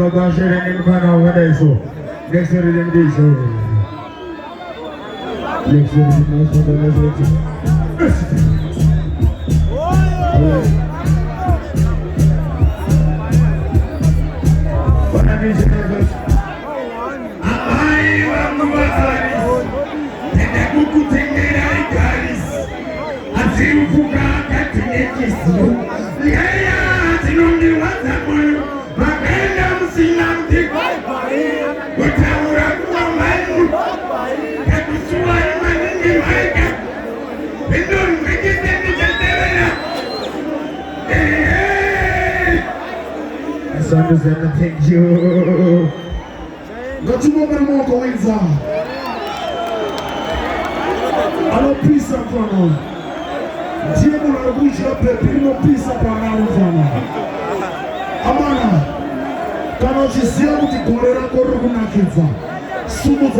Baba sharing in front of what I saw. Next year, next year, thank you. Got you more more going on. Alors peace up on. Dieu nous la bouche la paix, puis nous peace up on. Amana. Quand on dit si on dit qu'on est encore reconnaissant, sous nos